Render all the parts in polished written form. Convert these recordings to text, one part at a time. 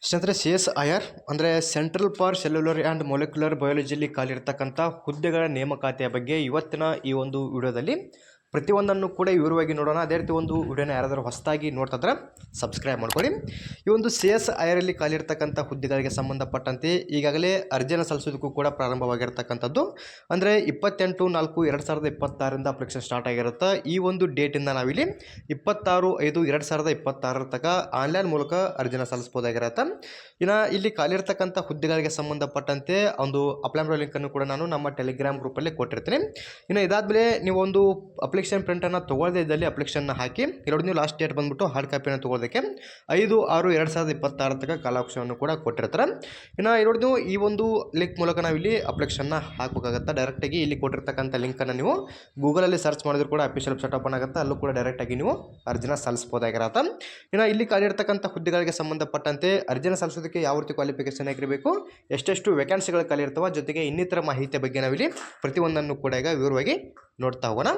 ಸ್ನೇಹಿತರೆ CSIR ಅಂದರೆ central for cellular and molecular ಬಯಾಲಜಿಯಲ್ಲಿ ಖಾಲಿರ್ತಕ್ಕಂಥ ಹುದ್ದೆಗಳ ನೇಮಕಾತಿಯ ಬಗ್ಗೆ ಇವತ್ತಿನ ಈ ಒಂದು ವಿಡಿಯೋದಲ್ಲಿ ಪ್ರತಿಯೊಂದನ್ನು ಕೂಡ ವಿವರವಾಗಿ ನೋಡೋಣ. ಅದೇ ರೀತಿ ಒಂದು ವಿಡಿಯೋನ ಯಾರಾದರೂ ಹೊಸದಾಗಿ ನೋಡ್ತಿದ್ರೆ ಸಬ್ಸ್ಕ್ರೈಬ್ ಮಾಡ್ಕೊಳ್ಳಿ. ಈ ಒಂದು CSIR ಅಲ್ಲಿ ಖಾಲಿರ್ತಕ್ಕಂಥ ಹುದ್ದೆಗಳಿಗೆ ಸಂಬಂಧಪಟ್ಟಂತೆ ಈಗಾಗಲೇ ಅರ್ಜಿಯನ್ನು ಸಲ್ಲಿಸೋದಕ್ಕೂ ಕೂಡ ಪ್ರಾರಂಭವಾಗಿರ್ತಕ್ಕಂಥದ್ದು. ಅಂದರೆ 28/4/2026 ಅಪ್ಲಿಕೇಶನ್ ಸ್ಟಾರ್ಟ್ ಆಗಿರುತ್ತೆ. ಈ ಒಂದು ಡೇಟಿಂದ ನಾವಿಲ್ಲಿ 26/5/2026 ತನಕ ಆನ್ಲೈನ್ ಮೂಲಕ ಅರ್ಜಿನ ಸಲ್ಲಿಸ್ಬೋದಾಗಿರುತ್ತೆ. ಇನ್ನು ಇಲ್ಲಿ ಖಾಲಿರ್ತಕ್ಕಂಥ ಹುದ್ದೆಗಳಿಗೆ ಸಂಬಂಧಪಟ್ಟಂತೆ ಒಂದು ಅಪ್ಲೈ ಮಾಡೋ ಲಿಂಕನ್ನು ಕೂಡ ನಾನು ನಮ್ಮ ಟೆಲಿಗ್ರಾಮ್ ಗ್ರೂಪಲ್ಲಿ ಕೊಟ್ಟಿರ್ತೀನಿ. ಇನ್ನು ಇದಾದಮೇಲೆ ನೀವು ಒಂದು ಅಪ್ಲಿಕೇಶನ್ ಪ್ರಿಂಟನ್ನು ತೊಗೊಳ್ಳದೇ ಇದ್ದಲ್ಲಿ ಅಪ್ಲಿಕೇಶನ್ನ ಹಾಕಿ ಎರಡು ನೀವು ಲಾಸ್ಟ್ ಡೇಟ್ ಬಂದುಬಿಟ್ಟು ಹಾರ್ಡ್ ಕಾಪಿಯನ್ನು ತೊಗೊಳ್ಳೋದಕ್ಕೆ 5/6/2026 ತನಕ ಕಾಲಾವಕಾಶವನ್ನು ಕೂಡ ಕೊಟ್ಟಿರ್ತಾರೆ. ಇನ್ನು ಎರಡು ನೀವು ಈ ಒಂದು ಲಿಂಕ್ ಮೂಲಕ ನಾವು ಇಲ್ಲಿ ಅಪ್ಲಿಕೇಶನ್ನ ಹಾಕಬೇಕಾಗುತ್ತೆ. ಡೈರೆಕ್ಟಾಗಿ ಇಲ್ಲಿ ಕೊಟ್ಟಿರ್ತಕ್ಕಂಥ ಲಿಂಕನ್ನು ನೀವು ಗೂಗಲಲ್ಲಿ ಸರ್ಚ್ ಮಾಡಿದ್ರು ಕೂಡ ಅಫಿಷಿಯಲ್ ವೆಬ್ಸೈಟ್ ಓಪನ್ ಆಗುತ್ತೆ. ಅಲ್ಲೂ ಕೂಡ ಡೈರೆಕ್ಟಾಗಿ ನೀವು ಅರ್ಜಿನ ಸಲ್ಲಿಸ್ಬೋದಾಗಿರುತ್ತೆ. ಇನ್ನು ಇಲ್ಲಿ ಖಾಲಿರ್ತಕ್ಕಂಥ ಹುದ್ದೆಗಳಿಗೆ ಸಂಬಂಧಪಟ್ಟಂತೆ ಅರ್ಜಿನ ಸಲ್ಲಿಸೋದಕ್ಕೆ ಯಾವ ರೀತಿ ಕ್ವಾಲಿಫಿಕೇಷನ್ ಆಗಿರಬೇಕು, ಎಷ್ಟೆಷ್ಟು ವೇಕೆನ್ಸಿಗಳು ಖಾಲಿ ಇರ್ತವೆ, ಜೊತೆಗೆ ಇನ್ನಿತರ ಮಾಹಿತಿಯ ಬಗ್ಗೆ ನಾವಿಲ್ಲಿ ಪ್ರತಿಯೊಂದನ್ನು ಕೂಡ ಈಗ ವಿವರವಾಗಿ ನೋಡ್ತಾ ಹೋಗೋಣ.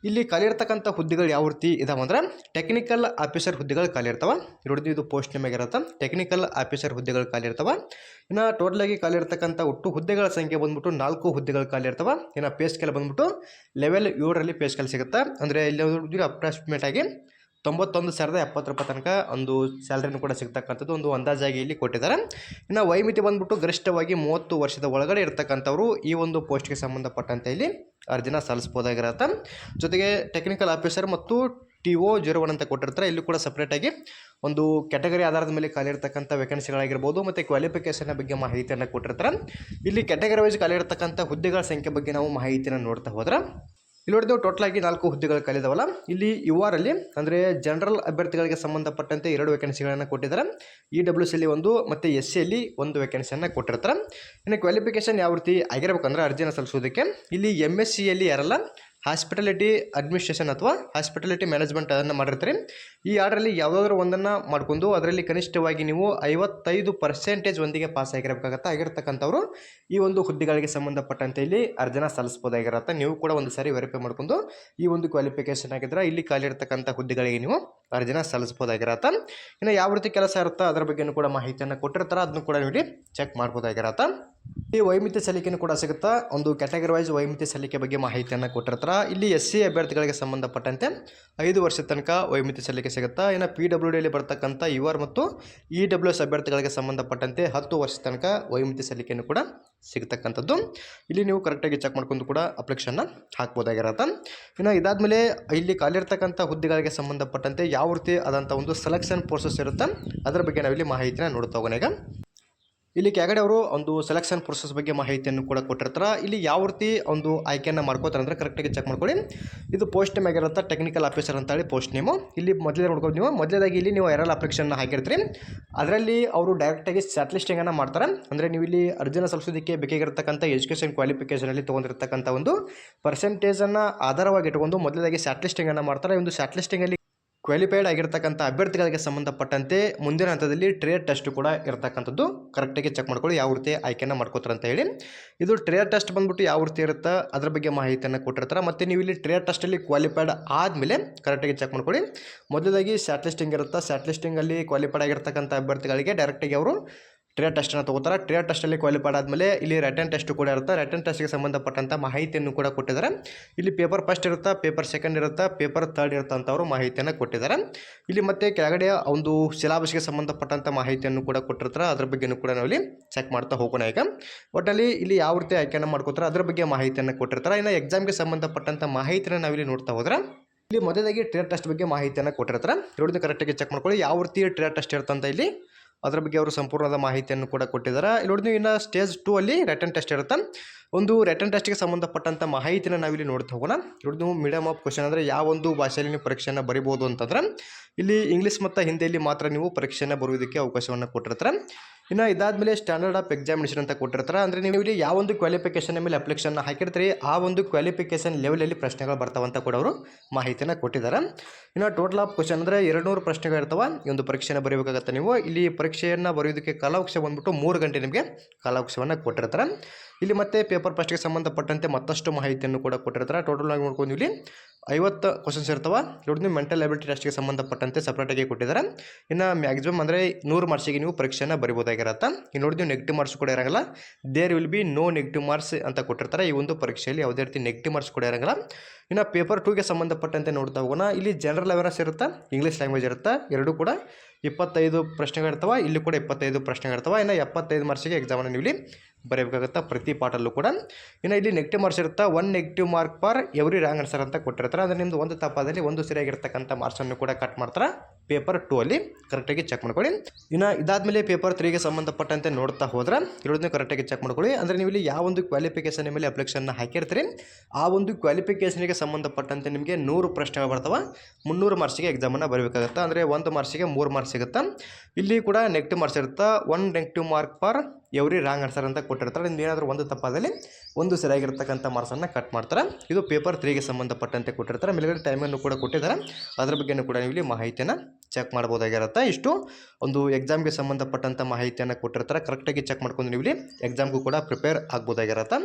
ಇಲ್ಲಿ ಖಾಲಿ ಇರ್ತಕ್ಕಂಥ ಹುದ್ದೆಗಳು ಯಾವ ರೀತಿ ಇದಾವೆ ಅಂದ್ರೆ ಟೆಕ್ನಿಕಲ್ ಆಫೀಸರ್ ಹುದ್ದೆಗಳು ಖಾಲಿ ಇರ್ತವೆ. ನೋಡಿ ಇದು ಪೋಸ್ಟ್ ನೇಮ್ ಆಗಿರುತ್ತೆ. ಟೆಕ್ನಿಕಲ್ ಆಫೀಸರ್ ಹುದ್ದೆಗಳು ಖಾಲಿ ಇರ್ತವೆ. ಇನ್ನು ಟೋಟಲ್ ಆಗಿ ಖಾಲಿ ಇರ್ತಕ್ಕಂಥ ಒಟ್ಟು ಹುದ್ದೆಗಳ ಸಂಖ್ಯೆ ಬಂದ್ಬಿಟ್ಟು 4 ಹುದ್ದೆಗಳು ಖಾಲಿ ಇರ್ತವೆ. ಇನ್ನು ಪೇ ಸ್ಕೇಲ್ ಬಂದ್ಬಿಟ್ಟು ಲೆವೆಲ್ 7ರಲ್ಲಿ ಪೇ ಸ್ಕೇಲ್ ಸಿಗುತ್ತೆ. ಅಂದರೆ ಇಲ್ಲಿ ಅಪ್ರಾಕ್ಸಿಮೇಟ್ ಆಗಿ 91,070 ರೂಪಾಯಿ ತನಕ ಒಂದು ಸ್ಯಾಲ್ರಿನೂ ಕೂಡ ಸಿಗ್ತಕ್ಕಂಥದ್ದು ಒಂದು ಅಂದಾಜಾಗಿ ಇಲ್ಲಿ ಕೊಟ್ಟಿದ್ದಾರೆ. ಇನ್ನು ವಯೋಮಿತಿ ಬಂದ್ಬಿಟ್ಟು ಗರಿಷ್ಠವಾಗಿ 30 ವರ್ಷದ ಒಳಗಡೆ ಇರ್ತಕ್ಕಂಥವ್ರು ಈ ಒಂದು ಪೋಸ್ಟ್ಗೆ ಸಂಬಂಧಪಟ್ಟಂತೆ ಇಲ್ಲಿ ಅರ್ಜಿನ ಸಲ್ಲಿಸ್ಬೋದಾಗಿರುತ್ತೆ. ಜೊತೆಗೆ ಟೆಕ್ನಿಕಲ್ ಆಫೀಸರ್ ಮತ್ತು TO 01 ಅಂತ ಕೊಟ್ಟಿರ್ತಾರೆ. ಇಲ್ಲಿ ಕೂಡ ಸಪ್ರೇಟಾಗಿ ಒಂದು ಕ್ಯಾಟಗರಿ ಆಧಾರದ ಮೇಲೆ ಖಾಲಿ ಇರ್ತಕ್ಕಂಥ ವೇಕೆನ್ಸಿಗಳಾಗಿರ್ಬೋದು ಮತ್ತು ಕ್ವಾಲಿಫಿಕೇಷನ್ ಬಗ್ಗೆ ಮಾಹಿತಿಯನ್ನು ಕೊಟ್ಟಿರ್ತಾರೆ. ಇಲ್ಲಿ ಕ್ಯಾಟಗರಿ ವೈಸ್ ಖಾಲಿ ಇರ್ತಕ್ಕಂಥ ಹುದ್ದೆಗಳ ಸಂಖ್ಯೆ ಬಗ್ಗೆ ನಾವು ಮಾಹಿತಿಯನ್ನು ನೋಡ್ತಾ ಹೋದ್ರೆ ಇಲ್ಲಿ ನೋಡಿದೆವು ಟೋಟಲ್ ಆಗಿ 4 ಹುದ್ದೆಗಳು ಖಾಲಿದಾವಲ್ಲ. ಇಲ್ಲಿ URಲ್ಲಿ ಅಂದರೆ ಜನರಲ್ ಅಭ್ಯರ್ಥಿಗಳಿಗೆ ಸಂಬಂಧಪಟ್ಟಂತೆ 2 ವೇಕೆನ್ಸಿಗಳನ್ನು ಕೊಟ್ಟಿದ್ದಾರೆ. EWCಯಲ್ಲಿ 1 ಮತ್ತು SCಯಲ್ಲಿ 1 ವೇಕೆನ್ಸಿಯನ್ನು ಕೊಟ್ಟಿರ್ತಾರೆ. ಇನ್ನು ಕ್ವಾಲಿಫಿಕೇಷನ್ ಯಾವ ರೀತಿ ಆಗಿರಬೇಕಂದ್ರೆ ಅರ್ಜಿಯನ್ನು ಸಲ್ಲಿಸೋದಕ್ಕೆ ಇಲ್ಲಿ MSCಯಲ್ಲಿ ಯಾರಲ್ಲ ಹಾಸ್ಪಿಟಾಲಿಟಿ ಅಡ್ಮಿನಿಸ್ಟ್ರೇಷನ್ ಅಥವಾ ಹಾಸ್ಪಿಟಾಲಿಟಿ ಮ್ಯಾನೇಜ್ಮೆಂಟ್ ಅದನ್ನು ಮಾಡಿರ್ತಾರೆ. ಈ ಆರ್ಡ್ರಲ್ಲಿ ಯಾವುದಾದ್ರೂ ಒಂದನ್ನು ಮಾಡ್ಕೊಂಡು ಅದರಲ್ಲಿ ಕನಿಷ್ಠವಾಗಿ ನೀವು 55% ಒಂದಿಗೆ ಪಾಸ್ ಆಗಿರಬೇಕಾಗತ್ತೆ. ಆಗಿರ್ತಕ್ಕಂಥವ್ರು ಈ ಒಂದು ಹುದ್ದೆಗಳಿಗೆ ಸಂಬಂಧಪಟ್ಟಂತೆ ಇಲ್ಲಿ ಅರ್ಜಿನ ಸಲ್ಲಿಸ್ಬೋದಾಗಿರುತ್ತೆ. ನೀವು ಕೂಡ ಒಂದು ಸಾರಿ ವೆರಿಫೈ ಮಾಡ್ಕೊಂಡು ಈ ಒಂದು ಕ್ವಾಲಿಫಿಕೇಷನ್ ಆಗಿದ್ರೆ ಇಲ್ಲಿ ಖಾಲಿ ಇರ್ತಕ್ಕಂಥ ಹುದ್ದೆಗಳಿಗೆ ನೀವು ಅರ್ಜಿನ ಸಲ್ಲಿಸ್ಬೋದಾಗಿರತ್ತೆ. ಇನ್ನು ಯಾವ ರೀತಿ ಕೆಲಸ ಇರುತ್ತೆ ಅದರ ಬಗ್ಗೆಯೂ ಕೂಡ ಮಾಹಿತಿಯನ್ನು ಕೊಟ್ಟಿರ್ತಾರೆ. ಅದನ್ನು ಕೂಡ ನೀವು ಇಲ್ಲಿ ಚೆಕ್ ಮಾಡ್ಬೋದಾಗಿರತ್ತೆ. ಈ ವೈಮಿತಿ ಸಲ್ಲಿಕೆನೂ ಕೂಡ ಸಿಗುತ್ತಾ. ಒಂದು ಕ್ಯಾಟಗರಿ ವೈಸ್ ವೈಮಿತಿ ಸಲ್ಲಿಕೆ ಬಗ್ಗೆ ಮಾಹಿತಿಯನ್ನು ಕೊಟ್ಟಿರ್ತಾರೆ. ಇಲ್ಲಿ SC ಅಭ್ಯರ್ಥಿಗಳಿಗೆ ಸಂಬಂಧಪಟ್ಟಂತೆ 5 ವರ್ಷದ ತನಕ ವೈಮಿತಿ ಸಲ್ಲಿಕೆ ಸಿಗುತ್ತಾ. ಇನ್ನು PWDಯಲ್ಲಿ ಬರ್ತಕ್ಕಂಥ UR ಮತ್ತು EWS ಅಭ್ಯರ್ಥಿಗಳಿಗೆ ಸಂಬಂಧಪಟ್ಟಂತೆ 10 ವರ್ಷದ ತನಕ ವೈಮಿತಿ ಸಲ್ಲಿಕೆನೂ ಕೂಡ ಸಿಗ್ತಕ್ಕಂಥದ್ದು. ಇಲ್ಲಿ ನೀವು ಕರೆಕ್ಟಾಗಿ ಚೆಕ್ ಮಾಡ್ಕೊಂಡು ಕೂಡ ಅಪ್ಲಿಕೇಶನ್ನ ಹಾಕ್ಬೋದಾಗಿರತ್ತೆ. ಇನ್ನು ಇದಾದಮೇಲೆ ಇಲ್ಲಿ ಖಾಲಿರ್ತಕ್ಕಂಥ ಹುದ್ದೆಗಳಿಗೆ ಸಂಬಂಧಪಟ್ಟಂತೆ ಯಾವ ರೀತಿ ಆದಂಥ ಒಂದು ಸೆಲೆಕ್ಷನ್ ಪ್ರೋಸೆಸ್ ಇರುತ್ತೆ ಅದರ ಬಗ್ಗೆ ನಾವಿಲ್ಲಿ ಮಾಹಿತಿನ ನೋಡ್ತಾ ಹೋಗೋಣ. ಈಗ ಇಲ್ಲಿ ಕೆಳಗಡೆ ಅವರು ಒಂದು ಸೆಲೆಕ್ಷನ್ ಪ್ರೊಸೆಸ್ ಬಗ್ಗೆ ಮಾಹಿತಿಯನ್ನು ಕೂಡ ಕೊಟ್ಟಿರ್ತಾರೆ. ಇಲ್ಲಿ ಯಾವ ರೀತಿ ಒಂದು ಆಯ್ಕೆಯನ್ನು ಮಾಡ್ಕೋತಾರೆ ಅಂದರೆ ಕರೆಕ್ಟಾಗಿ ಚೆಕ್ ಮಾಡ್ಕೊಳ್ಳಿ. ಇದು ಪೋಸ್ಟ್ ನೇಮ್ ಆಗಿರುತ್ತೆ ಟೆಕ್ನಿಕಲ್ ಆಫೀಸರ್ ಅಂತೇಳಿ ಪೋಸ್ಟ್ ನೇಮು. ಇಲ್ಲಿ ಮೊದಲೇ ನೋಡ್ಕೊಂಡು ನೀವು ಮೊದಲೇದಾಗಿ ಇಲ್ಲಿ ನೀವು ಯಾರೆಲ್ಲ ಅಪ್ಲಿಕೇಶನ್ನ ಹಾಕಿರ್ತೀರಿ ಅದರಲ್ಲಿ ಅವರು ಡೈರೆಕ್ಟಾಗಿ ಶಾರ್ಟ್ ಲಿಸ್ಟಿಂಗನ್ನು ಮಾಡ್ತಾರೆ. ಅಂದರೆ ನೀವು ಇಲ್ಲಿ ಅರ್ಜಿನ ಸಲ್ಲಿಸೋದಕ್ಕೆ ಬೇಕಾಗಿರ್ತಕ್ಕಂಥ ಎಜುಕೇಷನ್ ಕ್ವಾಲಿಫಿಕೇಷನಲ್ಲಿ ತೊಗೊಂಡಿರ್ತಕ್ಕಂಥ ಒಂದು ಪರ್ಸೆಂಟೇಜನ್ನು ಆಧಾರವಾಗಿ ಇಟ್ಕೊಂಡು ಮೊದಲೇದಾಗಿ ಶಾರ್ಟ್ ಲಿಸ್ಟಿಂಗನ್ನು ಮಾಡ್ತಾರೆ. ಒಂದು ಶಾರ್ಟ್ ಲಿಸ್ಟಿಂಗಲ್ಲಿ ಕ್ವಾಲಿಫೈಡ್ ಆಗಿರ್ತಕ್ಕಂಥ ಅಭ್ಯರ್ಥಿಗಳಿಗೆ ಸಂಬಂಧಪಟ್ಟಂತೆ ಮುಂದಿನ ಹಂತದಲ್ಲಿ ಟ್ರೇಡ್ ಟೆಸ್ಟ್ ಕೂಡ ಇರತಕ್ಕಂಥದ್ದು. ಕರೆಕ್ಟಾಗಿ ಚೆಕ್ ಮಾಡ್ಕೊಳ್ಳಿ ಯಾವ ರೀತಿ ಆಯ್ಕೆಯನ್ನು ಮಾಡ್ಕೋತಾರೆ ಅಂತ ಹೇಳಿ. ಇದು ಟ್ರೇಡ್ ಟೆಸ್ಟ್ ಬಂದ್ಬಿಟ್ಟು ಯಾವ ರೀತಿ ಇರುತ್ತೆ ಅದರ ಬಗ್ಗೆ ಮಾಹಿತಿಯನ್ನು ಕೊಟ್ಟಿರ್ತಾರೆ. ಮತ್ತು ನೀವು ಇಲ್ಲಿ ಟ್ರೇಡ್ ಟೆಸ್ಟಲ್ಲಿ ಕ್ವಾಲಿಫೈಡ್ ಆದಮೇಲೆ ಕರೆಕ್ಟಾಗಿ ಚೆಕ್ ಮಾಡ್ಕೊಳ್ಳಿ. ಮೊದಲಾಗಿ ಶಾರ್ಟ್ ಲಿಸ್ಟಿಂಗ್ ಇರುತ್ತೆ. ಶಾರ್ಟ್ ಲಿಸ್ಟಿಂಗಲ್ಲಿ ಕ್ವಾಲಿಫೈಡ್ ಆಗಿರ್ತಕ್ಕಂಥ ಅಭ್ಯರ್ಥಿಗಳಿಗೆ ಡೈರೆಕ್ಟಾಗಿ ಅವರು ಟ್ರೇಡ್ ಟೆಸ್ಟನ್ನು ತೊಗೋತಾರೆ. ಟ್ರೇಡ್ ಟೆಸ್ಟಲ್ಲಿ ಕ್ವಾಲಿಫೈಡ್ ಆದಮೇಲೆ ಇಲ್ಲಿ ರಿಟರ್ನ್ ಟೆಸ್ಟ್ ಕೂಡ ಇರುತ್ತೆ. ರಿಟರ್ನ್ ಟೆಸ್ಟ್ಗೆ ಸಂಬಂಧಪಟ್ಟಂಥ ಮಾಹಿತಿಯನ್ನು ಕೂಡ ಕೊಟ್ಟಿದ್ದಾರೆ. ಇಲ್ಲಿ ಪೇಪರ್ ಫಸ್ಟ್ ಇರುತ್ತೆ, ಪೇಪರ್ ಸೆಕೆಂಡ್ ಇರುತ್ತೆ, ಪೇಪರ್ ಥರ್ಡ್ ಇರುತ್ತೆ ಅಂತ ಅವರು ಮಾಹಿತಿಯನ್ನು ಕೊಟ್ಟಿದ್ದಾರೆ. ಇಲ್ಲಿ ಮತ್ತೆ ಕೆಳಗಡೆ ಒಂದು ಸಿಲೆಬಸ್ಗೆ ಸಂಬಂಧಪಟ್ಟಂಥ ಮಾಹಿತಿಯನ್ನು ಕೂಡ ಕೊಟ್ಟಿರ್ತಾರೆ. ಅದ್ರ ಬಗ್ಗೆಯೂ ಕೂಡ ನಾವು ಇಲ್ಲಿ ಚೆಕ್ ಮಾಡ್ತಾ ಹೋಗೋಣ. ಈಗ ಒಟ್ಟಲ್ಲಿ ಇಲ್ಲಿ ಯಾವ ರೀತಿ ಆಯ್ಕೆಯನ್ನು ಮಾಡ್ಕೋತಾರೆ ಅದ್ರ ಬಗ್ಗೆ ಮಾಹಿತಿಯನ್ನು ಕೊಟ್ಟಿರ್ತಾರೆ. ಇನ್ನು ಎಕ್ಸಾಮ್ಗೆ ಸಂಬಂಧಪಟ್ಟಂಥ ಮಾಹಿತಿಯನ್ನು ನಾವಿಲ್ಲಿ ನೋಡ್ತಾ ಹೋದ್ರೆ ಇಲ್ಲಿ ಮೊದಲಾಗಿ ಟ್ರೇಡ್ ಟೆಸ್ಟ್ ಬಗ್ಗೆ ಮಾಹಿತಿಯನ್ನು ಕೊಟ್ಟಿರ್ತಾರೆ. ನೋಡಿ ಕರೆಕ್ಟಾಗಿ ಚೆಕ್ ಮಾಡ್ಕೊಳ್ಳಿ ಯಾವ ರೀತಿ ಟ್ರೇಡ್ ಟೆಸ್ಟ್ ಇರುತ್ತಂತ ಇಲ್ಲಿ ಅದರ ಬಗ್ಗೆ ಅವರು ಸಂಪೂರ್ಣವಾದ ಮಾಹಿತಿಯನ್ನು ಕೂಡ ಕೊಟ್ಟಿದ್ದಾರೆ. ಇಲ್ಲಿ ನೋಡಿ ಇನ್ನು ಸ್ಟೇಜ್ 2 ಅಲ್ಲಿ ರಿಟರ್ನ್ ಟೆಸ್ಟ್ ಇರುತ್ತೆ. ಒಂದು ರಿಟರ್ನ್ ಟೆಸ್ಟ್ಗೆ ಸಂಬಂಧಪಟ್ಟಂಥ ಮಾಹಿತಿನ ನಾವಿಲ್ಲಿ ನೋಡ್ತಾ ಹೋಗೋಣ. ನೋಡಿ ನೀವು ಮೀಡಿಯಮ್ ಆಫ್ ಕ್ವಶನ್ ಅಂದರೆ ಯಾವ ಒಂದು ಭಾಷೆಯಲ್ಲಿ ನೀವು ಪರೀಕ್ಷೆಯನ್ನು ಬರಿಬೋದು ಅಂತಂದ್ರೆ ಇಲ್ಲಿ ಇಂಗ್ಲೀಷ್ ಮತ್ತು ಹಿಂದಿಯಲ್ಲಿ ಮಾತ್ರ ನೀವು ಪರೀಕ್ಷೆಯನ್ನು ಬರುವುದಕ್ಕೆ ಅವಕಾಶವನ್ನು ಕೊಟ್ಟಿರ್ತಾರೆ. ಇನ್ನು ಇದಾದಮೇಲೆ ಸ್ಟ್ಯಾಂಡರ್ಡ್ ಆಫ್ ಎಕ್ಸಾಮಿನೇಷನ್ ಅಂತ ಕೊಟ್ಟಿರ್ತಾರೆ. ಅಂದರೆ ನೀವು ಇಲ್ಲಿ ಯಾವ ಒಂದು ಕ್ವಾಲಿಫಿಕೇಷನ್ ಮೇಲೆ ಅಪ್ಲಿಕೇಶನ್ ಹಾಕಿರ್ತೀರಿ ಆ ಒಂದು ಕ್ವಾಲಿಫಿಕೇಷನ್ ಲೆವೆಲಲ್ಲಿ ಪ್ರಶ್ನೆಗಳು ಬರ್ತಾವಂತ ಕೂಡ ಅವರು ಮಾಹಿತಿನ ಕೊಟ್ಟಿದ್ದಾರೆ. ಇನ್ನು ಟೋಟಲ್ ಆಫ್ ಕ್ವಶನ್ ಅಂದರೆ 200 ಪ್ರಶ್ನೆಗಳು ಇರ್ತವೆ. ಈ ಒಂದು ಪರೀಕ್ಷೆಯನ್ನು ಬರೀಬೇಕಾಗತ್ತೆ. ನೀವು ಇಲ್ಲಿ ಪರೀಕ್ಷೆ ಪರೀಕ್ಷೆಯನ್ನು ಬರೆಯೋದಕ್ಕೆ ಕಾಲಾವಕಾಶ ಬಂದ್ಬಿಟ್ಟು 3 ಗಂಟೆ ನಿಮಗೆ ಕಾಲಾವಕಾಶವನ್ನು ಕೊಟ್ಟಿರ್ತಾರೆ. ಇಲ್ಲಿ ಮತ್ತೆ ಪೇಪರ್ ಫಸ್ಟ್ಗೆ ಸಂಬಂಧಪಟ್ಟಂತೆ ಮತ್ತಷ್ಟು ಮಾಹಿತಿಯನ್ನು ಕೂಡ ಕೊಟ್ಟಿರ್ತಾರೆ. ಟೋಟಲ್ ಆಗಿ ನೋಡ್ಕೊಂಡು ಇಲ್ಲಿ 50 ಕ್ವಶನ್ಸ್ ಇರ್ತಾವೆ. ನೋಡಿ ಮೆಂಟಲ್ ಎಬಿಲಿಟಿ ಟೆಸ್ಟ್ಗೆ ಸಂಬಂಧಪಟ್ಟಂತೆ ಸಪ್ರೇಟಾಗಿ ಕೊಟ್ಟಿದ್ದಾರೆ. ಇನ್ನು ಮ್ಯಾಕ್ಸಿಮಮ್ ಅಂದರೆ 100 ಮಾರ್ಕ್ಸಿಗೆ ನೀವು ಪರೀಕ್ಷೆಯನ್ನು ಬರಿಬೋದಾಗಿರತ್ತೆ. ಇನ್ನು ನೋಡಿ ನೀವು ನೆಗೆಟಿವ್ ಮಾರ್ಕ್ಸ್ ಕೂಡ ಇರೋಂಗಿಲ್ಲ. There will be no negative marks ಅಂತ ಕೊಟ್ಟಿರ್ತಾರೆ. ಈ ಒಂದು ಪರೀಕ್ಷೆಯಲ್ಲಿ ಯಾವುದೇ ರೀತಿ ನೆಗೆಟಿವ್ ಮಾರ್ಕ್ಸ್ ಕೂಡ ಇರೋಂಗಿಲ್ಲ. ಇನ್ನು ಪೇಪರ್ 2ಗೆ ಸಂಬಂಧಪಟ್ಟಂತೆ ನೋಡ್ತಾ ಹೋಗೋಣ. ಇಲ್ಲಿ ಜನರಲ್ ಅವೇರ್ನೆಸ್ ಇರುತ್ತೆ, ಇಂಗ್ಲೀಷ್ ಲ್ಯಾಂಗ್ವೇಜ್ ಇರುತ್ತೆ. ಎರಡೂ ಕೂಡ 25 ಪ್ರಶ್ನೆಗಳಿರ್ತವೆ. ಇಲ್ಲಿ ಕೂಡ 25 ಪ್ರಶ್ನೆಗಳಿರ್ತವೆ. ಇನ್ನು 75 ಮಾರ್ಕ್ಸಿಗೆ ಎಕ್ಸಾಮನ್ನು ನೀವು ಇಲ್ಲಿ ಬರೀಬೇಕಾಗುತ್ತೆ ಪ್ರತಿ ಪಾಠಲ್ಲೂ ಕೂಡ. ಇನ್ನು ಇಲ್ಲಿ ನೆಗೆಟಿವ್ ಮಾರ್ಕ್ಸ್ ಇರುತ್ತೆ. 1 negative mark for every wrong answer ಅಂತ ಕೊಟ್ಟಿರ್ತಾರೆ. ಅಂದರೆ ನಿಮ್ಮದು ಒಂದು ತಪ್ಪಾದಲ್ಲಿ ಒಂದು ಸರಿಯಾಗಿರ್ತಕ್ಕಂಥ ಮಾರ್ಕ್ಸನ್ನು ಕೂಡ ಕಟ್ ಮಾಡ್ತಾರೆ ಪೇಪರ್ 2 ಅಲ್ಲಿ. ಕರೆಕ್ಟಾಗಿ ಚೆಕ್ ಮಾಡ್ಕೊಳ್ಳಿ. ಇನ್ನು ಇದಾದಮೇಲೆ ಪೇಪರ್ 3ಗೆ ಸಂಬಂಧಪಟ್ಟಂತೆ ನೋಡ್ತಾ ಹೋದ್ರೆ ಇರೋದನ್ನ ಕರೆಕ್ಟಾಗಿ ಚೆಕ್ ಮಾಡ್ಕೊಳ್ಳಿ. ಅಂದರೆ ನೀವು ಇಲ್ಲಿ ಯಾವ ಒಂದು ಕ್ವಾಲಿಫಿಕೇಷನ್ ಮೇಲೆ ಅಪ್ಲಿಕೇಶನ್ನ ಹಾಕಿರ್ತೀರಿ ಆ ಒಂದು ಕ್ವಾಲಿಫಿಕೇಷನ್ಗೆ ಸಂಬಂಧಪಟ್ಟಂತೆ ನಿಮಗೆ 100 ಪ್ರಶ್ನೆಗಳು ಬರ್ತವೆ. 300 ಮಾರ್ಕ್ಸಿಗೆ ಎಕ್ಸಾಮನ್ನು ಬರಬೇಕಾಗುತ್ತೆ. ಅಂದರೆ 1 ಮಾರ್ಕ್ಸಿಗೆ 3 ಮಾರ್ಕ್ಸ್ ಸಿಗುತ್ತೆ. ಇಲ್ಲಿ ಕೂಡ ನೆಗೆಟಿವ್ ಮಾರ್ಕ್ಸ್ ಇರುತ್ತೆ. 1 negative mark for every wrong answer ಅಂತ ಕೊಟ್ಟಿರ್ತಾರೆ. ನಿಮ್ದು ಏನಾದರೂ ಒಂದು ತಪ್ಪಾದಲ್ಲಿ ಒಂದು ಸರಿಯಾಗಿರ್ತಕ್ಕಂಥ ಮಾರ್ಕ್ಸನ್ನು ಕಟ್ ಮಾಡ್ತಾರೆ. ಇದು ಪೇಪರ್ 3ಗೆ ಸಂಬಂಧಪಟ್ಟಂತೆ ಕೊಟ್ಟಿರ್ತಾರೆ. ಮೇಲ್ಗಡೆ ಟೈಮನ್ನು ಕೂಡ ಕೊಟ್ಟಿದ್ದಾರೆ. ಅದ್ರ ಬಗ್ಗೆಯೂ ಕೂಡ ನೀವು ಇಲ್ಲಿ ಮಾಹಿತಿಯನ್ನು ಚೆಕ್ ಮಾಡ್ಬೋದಾಗಿರುತ್ತೆ. ಇಷ್ಟು ಒಂದು ಎಕ್ಸಾಮ್ಗೆ ಸಂಬಂಧಪಟ್ಟಂಥ ಮಾಹಿತಿಯನ್ನು ಕೊಟ್ಟಿರ್ತಾರೆ. ಕರೆಕ್ಟಾಗಿ ಚೆಕ್ ಮಾಡ್ಕೊಂಡು ನೀವು ಇಲ್ಲಿ ಎಕ್ಸಾಮ್ಗೂ ಕೂಡ ಪ್ರಿಪೇರ್ ಆಗ್ಬೋದಾಗಿರುತ್ತೆ.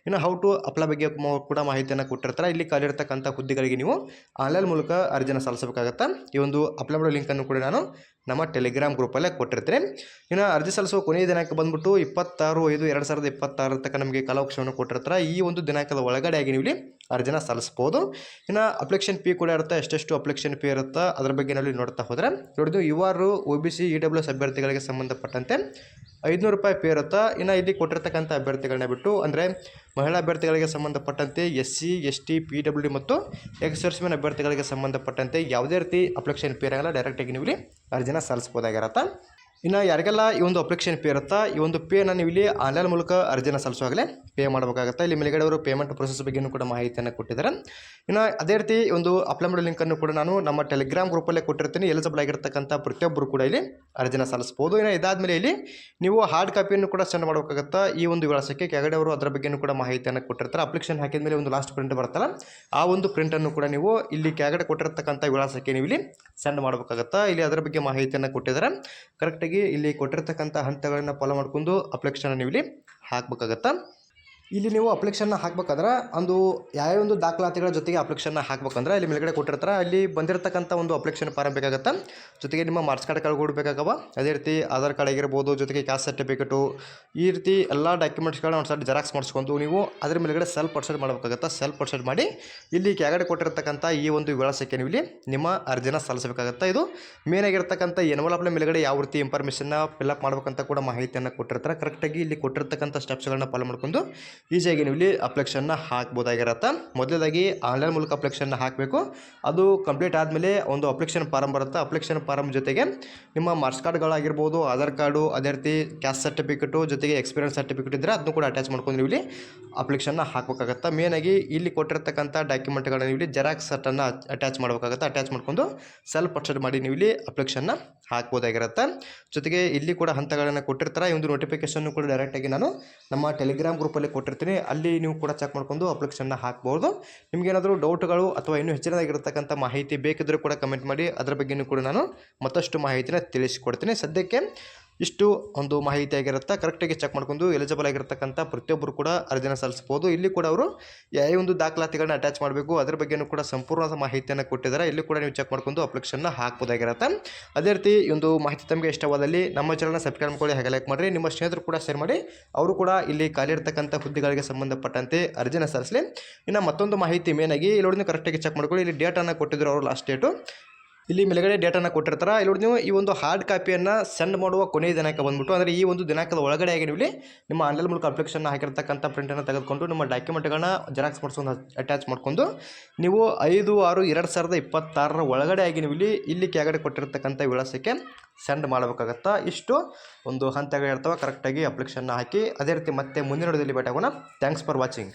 ಇನ್ನು ಹೌ ಟು ಅಪ್ಲೈ ಬಗ್ಗೆ ಕೂಡ ಮಾಹಿತಿಯನ್ನು ಕೊಟ್ಟಿರ್ತಾರೆ. ಇಲ್ಲಿ ಖಾಲಿರ್ತಕ್ಕಂಥ ಹುದ್ದೆಗಳಿಗೆ ನೀವು ಆನ್ಲೈನ್ ಮೂಲಕ ಅರ್ಜಿನ ಸಲ್ಲಿಸಬೇಕಾಗತ್ತೆ. ಈ ಒಂದು ಅಪ್ಲೈ ಮಾಡೋ ಲಿಂಕನ್ನು ಕೂಡ ನಾನು ನಮ್ಮ ಟೆಲಿಗ್ರಾಮ್ ಗ್ರೂಪಲ್ಲೇ ಕೊಟ್ಟಿರ್ತೀನಿ. ಇನ್ನು ಅರ್ಜಿ ಸಲ್ಲಿಸುವ ಕೊನೆಯ ದಿನಾಂಕ ಬಂದ್ಬಿಟ್ಟು 26/5/2026 ತನಕ ನಮಗೆ ಕಾಲಾವಕಾಶವನ್ನು ಕೊಟ್ಟಿರ್ತಾರೆ. ಈ ಒಂದು ದಿನಾಂಕದ ಒಳಗಡೆ ಆಗಿ ನೀವು ಇಲ್ಲಿ ಅರ್ಜಿನ ಸಲ್ಲಿಸ್ಬೋದು. ಇನ್ನು ಅಪ್ಲಿಕೇಶನ್ ಫೀ ಕೂಡ ಇರುತ್ತೆ. ಎಷ್ಟೆಷ್ಟು ಅಪ್ಲಿಕೇಶನ್ ಫೀ ಇರುತ್ತೆ ಅದ್ರ ಬಗ್ಗೆ ನಾವು ನೋಡ್ತಾ ಹೋದರೆ ನೋಡಿದ್ದು ಯುವಾರು OBC EWS ಅಭ್ಯರ್ಥಿಗಳಿಗೆ ಸಂಬಂಧಪಟ್ಟಂತೆ 500 ರೂಪಾಯಿ ಫೀ ಇರುತ್ತೆ. ಇನ್ನು ಇಲ್ಲಿ ಕೊಟ್ಟಿರ್ತಕ್ಕಂಥ ಅಭ್ಯರ್ಥಿಗಳನ್ನ ಬಿಟ್ಟು ಅಂದರೆ ಮಹಿಳಾ ಅಭ್ಯರ್ಥಿಗಳಿಗೆ ಸಂಬಂಧಪಟ್ಟಂತೆ SC ST PWD ಮತ್ತು ಎಕ್ಸ್-ಸರ್ವಿಸ್ಮೆನ್ ಅಭ್ಯರ್ಥಿಗಳಿಗೆ ಸಂಬಂಧಪಟ್ಟಂತೆ ಯಾವುದೇ ರೀತಿ ಅಪ್ಲಿಕೇಶನ್ ಫೀ ಇರೋಲ್ಲ. ಡೈರೆಕ್ಟಾಗಿ ನೀವು ಇಲ್ಲಿ ಅರ್ಜಿನ ಸಲ್ಲಿಸ್ಬೋದಾಗಿರುತ್ತೆ. ಇನ್ನು ಯಾರಿಗೆಲ್ಲ ಈ ಒಂದು ಅಪ್ಲಿಕೇಶನ್ ಫೀ ಇರುತ್ತಾ ಈ ಒಂದು ಪೇನ ನೀವು ಇಲ್ಲಿ ಆನ್ಲೈನ್ ಮೂಲಕ ಅರ್ಜಿನ ಸಲ್ಲಿಸುವಾಗಲೇ ಪೇ ಮಾಡಬೇಕಾಗುತ್ತೆ. ಇಲ್ಲಿ ಮೇಲ್ಗಡೆ ಅವರು ಪೇಮೆಂಟ್ ಪ್ರೊಸೆಸ್ ಬಗ್ಗೆಯೂ ಕೂಡ ಮಾಹಿತಿಯನ್ನು ಕೊಟ್ಟಿದ್ದಾರೆ. ಇನ್ನು ಅದೇ ರೀತಿ ಒಂದು ಅಪ್ಲೈ ಮಾಡೋ ಲಿಂಕನ್ನು ಕೂಡ ನಾನು ನಮ್ಮ ಟೆಲಿಗ್ರಾಮ್ ಗ್ರೂಪಲ್ಲೇ ಕೊಟ್ಟಿರ್ತೀನಿ. ಎಲಿಜಿಬಲ್ ಆಗಿರ್ತಕ್ಕಂಥ ಪ್ರತಿಯೊಬ್ಬರು ಕೂಡ ಇಲ್ಲಿ ಅರ್ಜಿನ ಸಲ್ಲಿಸ್ಬೋದು. ಇನ್ನು ಇದಾದಮೇಲೆ ಇಲ್ಲಿ ನೀವು ಹಾರ್ಡ್ ಕಾಪಿಯನ್ನು ಕೂಡ ಸೆಂಡ್ ಮಾಡಬೇಕಾಗುತ್ತೆ. ಈ ಒಂದು ವಿಳಾಸಕ್ಕೆ ಕೆಳಗಡೆ ಅವರು ಅದರ ಬಗ್ಗೆಯೂ ಕೂಡ ಮಾಹಿತಿಯನ್ನು ಕೊಟ್ಟಿರ್ತಾರೆ. ಅಪ್ಲಿಕೇಶನ್ ಹಾಕಿದ ಮೇಲೆ ಒಂದು ಲಾಸ್ಟ್ ಪ್ರಿಂಟ್ ಬರುತ್ತಲ್ಲ ಆ ಒಂದು ಪ್ರಿಂಟನ್ನು ಕೂಡ ನೀವು ಇಲ್ಲಿ ಕೆಳಗಡೆ ಕೊಟ್ಟಿರ್ತಕ್ಕಂಥ ವಿಳಾಸಕ್ಕೆ ನೀವು ಇಲ್ಲಿ ಸೆಂಡ್ ಮಾಡಬೇಕಾಗುತ್ತೆ. ಇಲ್ಲಿ ಅದರ ಬಗ್ಗೆ ಮಾಹಿತಿಯನ್ನು ಕೊಟ್ಟಿದ್ದಾರೆ. ಕರೆಕ್ಟಾಗಿ ಇಲ್ಲಿ ಕೊಟ್ಟಿರ್ತಕ್ಕಂಥ ಹಂತಗಳನ್ನು ಫಾಲೋ ಮಾಡ್ಕೊಂಡು ಅಪ್ಲಿಕೇಶನ್ ನೀವು ಇಲ್ಲಿ ಹಾಕಬೇಕಾಗತ್ತೆ. ಇಲ್ಲಿ ನೀವು ಅಪ್ಲಿಕೇಶನ್ನ ಹಾಕಬೇಕಾದ್ರೆ ಒಂದು ಯಾವ ಒಂದು ದಾಖಲಾತಿಗಳ ಜೊತೆಗೆ ಅಪ್ಲಿಕೇಶನ್ನ ಹಾಕಬೇಕಂದ್ರೆ ಇಲ್ಲಿ ಮೇಲ್ಗಡೆ ಕೊಟ್ಟಿರ್ತಾರೆ. ಅಲ್ಲಿ ಬಂದಿರತಕ್ಕಂಥ ಒಂದು ಅಪ್ಲಿಕೇಶನ್ ಫಾರಮ್ ಬೇಕಾಗುತ್ತೆ. ಜೊತೆಗೆ ನಿಮ್ಮ ಮಾರ್ಕ್ಸ್ ಕಾರ್ಡ್ ಕಳ್ಕೊಂಡು ಬೇಕಾಗವ. ಅದೇ ರೀತಿ ಆಧಾರ್ ಕಾರ್ಡ್ ಆಗಿರ್ಬೋದು, ಜೊತೆಗೆ ಕ್ಯಾಸ್ಟ್ ಸರ್ಟಿಫಿಕೇಟು, ಈ ರೀತಿ ಎಲ್ಲ ಡಾಕ್ಯುಮೆಂಟ್ಸ್ಗಳನ್ನ ಒಂದು ಸಲ ಜೆರಾಕ್ಸ್ ಮಾಡಿಸ್ಕೊಂಡು ನೀವು ಅದ್ರ ಮೇಲ್ಗಡೆ ಸೆಲ್ಫ್ ಅಟೆಸ್ಟ್ ಮಾಡಬೇಕಾಗುತ್ತೆ. ಸೆಲ್ಫ್ ಅಟೆಸ್ಟ್ ಮಾಡಿ ಇಲ್ಲಿ ಕೆಳಗಡೆ ಕೊಟ್ಟಿರ್ತಕ್ಕಂಥ ಈ ಒಂದು ವಿಳಾಸಕ್ಕೆ ನೀವು ಇಲ್ಲಿ ನಿಮ್ಮ ಅರ್ಜಿನ ಸಲ್ಲಿಸಬೇಕಾಗುತ್ತೆ. ಇದು ಮೇನ್ ಆಗಿರ್ತಕ್ಕಂಥ ಎನ್ವಲಪ್ನ ಮೇಲ್ಗಡೆ ಯಾವ ರೀತಿ ಇನ್ಫಾರ್ಮೇಷನ್ನ ಫಿಲ್ಅಪ್ ಮಾಡಬೇಕಂತ ಕೂಡ ಮಾಹಿತಿಯನ್ನು ಕೊಟ್ಟಿರ್ತಾರೆ. ಕರೆಕ್ಟಾಗಿ ಇಲ್ಲಿ ಕೊಟ್ಟಿರ್ತಕ್ಕಂಥ ಸ್ಟೆಪ್ಸ್ಗಳನ್ನ ಫಾಲೋ ಮಾಡ್ಕೊಂಡು ಈಸಿಯಾಗಿ ನೀವು ಇಲ್ಲಿ ಅಪ್ಲಿಕೇಶನ್ನ ಹಾಕ್ಬೋದಾಗಿರತ್ತೆ. ಮೊದಲೇದಾಗಿ ಆನ್ಲೈನ್ ಮೂಲಕ ಅಪ್ಲಿಕೇಶನ್ನ ಹಾಕಬೇಕು. ಅದು ಕಂಪ್ಲೀಟ್ ಆದಮೇಲೆ ಒಂದು ಅಪ್ಲಿಕೇಶನ್ ಫಾರಮ್ ಬರುತ್ತೆ. ಅಪ್ಲಿಕೇಶನ್ ಫಾರಮ್ ಜೊತೆಗೆ ನಿಮ್ಮ ಮಾರ್ಕ್ಸ್ ಕಾರ್ಡ್ಗಳಾಗಿರ್ಬೋದು, ಆಧಾರ್ ಕಾರ್ಡು, ಅದೇ ರೀತಿ ಕ್ಯಾಸ್ಟ್ ಸರ್ಟಿಫಿಕೇಟು, ಜೊತೆಗೆ ಎಕ್ಸ್ಪೀರಿಯನ್ಸ್ ಸರ್ಟಿಫಿಕೇಟ್ ಇದ್ದರೆ ಅದನ್ನು ಕೂಡ ಅಟ್ಯಾಚ್ ಮಾಡ್ಕೊಂಡು ನೀವು ಇಲ್ಲಿ ಅಪ್ಲಿಕೇಶನ್ನ ಹಾಕಬೇಕಾಗತ್ತೆ. ಮೇನಾಗಿ ಇಲ್ಲಿ ಕೊಟ್ಟಿರ್ತಕ್ಕಂಥ ಡಾಕ್ಯುಮೆಂಟ್ಗಳನ್ನ ನೀವು ಇಲ್ಲಿ ಜೆರಾಕ್ಸ್ ಸೆಟ್ಟನ್ನು ಅಟ್ಯಾಚ್ ಮಾಡಬೇಕಾಗುತ್ತೆ. ಅಟ್ಯಾಚ್ ಮಾಡ್ಕೊಂಡು ಸೆಲ್ಫ್ ಅಟೆಸ್ಟ್ ಮಾಡಿ ನೀವು ಇಲ್ಲಿ ಅಪ್ಲಿಕೇಶನ್ನ ಹಾಕ್ಬೋದಾಗಿರುತ್ತೆ. ಜೊತೆಗೆ ಇಲ್ಲಿ ಕೂಡ ಹಂತಗಳನ್ನು ಕೊಟ್ಟಿರ್ತಾರೆ. ಈ ಒಂದು ನೋಟಿಫಿಕೇಶನ್ ಕೂಡ ಡೈರೆಕ್ಟಾಗಿ ನಾನು ನಮ್ಮ ಟೆಲಿಗ್ರಾಮ್ ಗ್ರೂಪಲ್ಲಿ ಕೊಟ್ಟಿರ್ತೀನಿ. ಅಲ್ಲಿ ನೀವು ಕೂಡ ಚೆಕ್ ಮಾಡ್ಕೊಂಡು ಅಪ್ಲಿಕೇಶನ್ನ ಹಾಕ್ಬೋದು. ನಿಮಗೇನಾದರೂ ಡೌಟ್ಗಳು ಅಥವಾ ಇನ್ನೂ ಹೆಚ್ಚಿನದಾಗಿರ್ತಕ್ಕಂಥ ಮಾಹಿತಿ ಬೇಕಿದ್ದರೂ ಕೂಡ ಕಮೆಂಟ್ ಮಾಡಿ. ಅದರ ಬಗ್ಗೆಯೂ ಕೂಡ ನಾನು ಮತ್ತಷ್ಟು ಮಾಹಿತಿನ ತಿಳಿಸಿಕೊಡ್ತೀನಿ. ಸದ್ಯಕ್ಕೆ ಇಷ್ಟು ಒಂದು ಮಾಹಿತಿ ಆಗಿರುತ್ತೆ. ಕರೆಕ್ಟಾಗಿ ಚೆಕ್ ಮಾಡ್ಕೊಂಡು ಎಲಿಜಿಬಲ್ ಆಗಿರ್ತಕ್ಕಂಥ ಪ್ರತಿಯೊಬ್ಬರು ಕೂಡ ಅರ್ಜಿನ ಸಲ್ಲಿಸ್ಬೋದು. ಇಲ್ಲಿ ಕೂಡ ಅವರು ಯಾವ ಒಂದು ದಾಖಲಾತಿಗಳನ್ನ ಅಟ್ಯಾಚ್ ಮಾಡಬೇಕು ಅದರ ಬಗ್ಗೆಯೂ ಕೂಡ ಸಂಪೂರ್ಣ ಮಾಹಿತಿಯನ್ನು ಕೊಟ್ಟಿದ್ದಾರೆ. ಇಲ್ಲಿ ಕೂಡ ನೀವು ಚೆಕ್ ಮಾಡ್ಕೊಂಡು ಅಪ್ಲಿಕೇಶನ್ನ ಹಾಕ್ಬೋದಾಗಿರುತ್ತೆ. ಅದೇ ರೀತಿ ಈ ಒಂದು ಮಾಹಿತಿ ತಮಗೆ ಇಷ್ಟವಾದಲ್ಲಿ ನಮ್ಮ ಚಾನಲ್ನ ಸಬ್ಸ್ಕ್ರೈಬ್ ಮಾಡಿ, ಹಾಗೆ ಲೈಕ್ ಮಾಡಿರಿ. ನಿಮ್ಮ ಸ್ನೇಹಿತರು ಕೂಡ ಶೇರ್ ಮಾಡಿ. ಅವರು ಕೂಡ ಇಲ್ಲಿ ಖಾಲಿ ಇರ್ತಕ್ಕಂಥ ಹುದ್ದೆಗಳಿಗೆ ಸಂಬಂಧಪಟ್ಟಂತೆ ಅರ್ಜಿನ ಸಲ್ಲಿಸಲಿ. ಇನ್ನು ಮತ್ತೊಂದು ಮಾಹಿತಿ ಮೇನಾಗಿ ಇಲ್ಲಿ ಕರೆಕ್ಟಾಗಿ ಚೆಕ್ ಮಾಡ್ಕೊಳ್ಳಿ. ಇಲ್ಲಿ ಡೇಟನ್ನು ಕೊಟ್ಟಿದ್ರು ಅವರು, ಲಾಸ್ಟ್ ಡೇಟು ಇಲ್ಲಿ ಮೇಲ್ಗಡೆ ಡೇಟನ್ನು ಕೊಟ್ಟಿರ್ತಾರೆ. ಇಲ್ಲಿ ನೀವು ಈ ಒಂದು ಹಾರ್ಡ್ ಕಾಪಿಯನ್ನು ಸೆಂಡ್ ಮಾಡುವ ಕೊನೆಯ ದಿನಾಂಕ ಬಂದ್ಬಿಟ್ಟು ಅಂದರೆ ಈ ಒಂದು ದಿನಾಂಕದ ಒಳಗಡೆ ಆಗಿ ನೀವು ನಿಮ್ಮ ಆನ್ಲೈನ್ ಮೂಲಕ ಅಪ್ಲಿಕೇಶನ್ ಹಾಕಿರ್ತಕ್ಕಂಥ ಪ್ರಿಂಟನ್ನು ತೆಗೆದುಕೊಂಡು ನಿಮ್ಮ ಡಾಕ್ಯುಮೆಂಟ್ಗಳನ್ನ ಜೆರಾಕ್ಸ್ ಮಾಡಿಸ್ಕೊಂಡು ಅಟ್ಯಾಚ್ ಮಾಡಿಕೊಂಡು ನೀವು 5/6/2026 ಒಳಗಡೆ ಆಗಿ ನೀವು ಇಲ್ಲಿ ಕೆಳಗಡೆ ಕೊಟ್ಟಿರ್ತಕ್ಕಂಥ ವಿಳಾಸಕ್ಕೆ ಸೆಂಡ್ ಮಾಡಬೇಕಾಗತ್ತಾ. ಇಷ್ಟು ಒಂದು ಹಂತಗಳಿರ್ತವೆ. ಕರೆಕ್ಟಾಗಿ ಅಪ್ಲಿಕೇಶನ್ನ ಹಾಕಿ ಅದೇ ರೀತಿ ಮತ್ತೆ ಮುಂದಿನ ವಿಡಿಯೋದಲ್ಲಿ ಭೇಟಿ ಆಗೋಣ. Thanks for watching.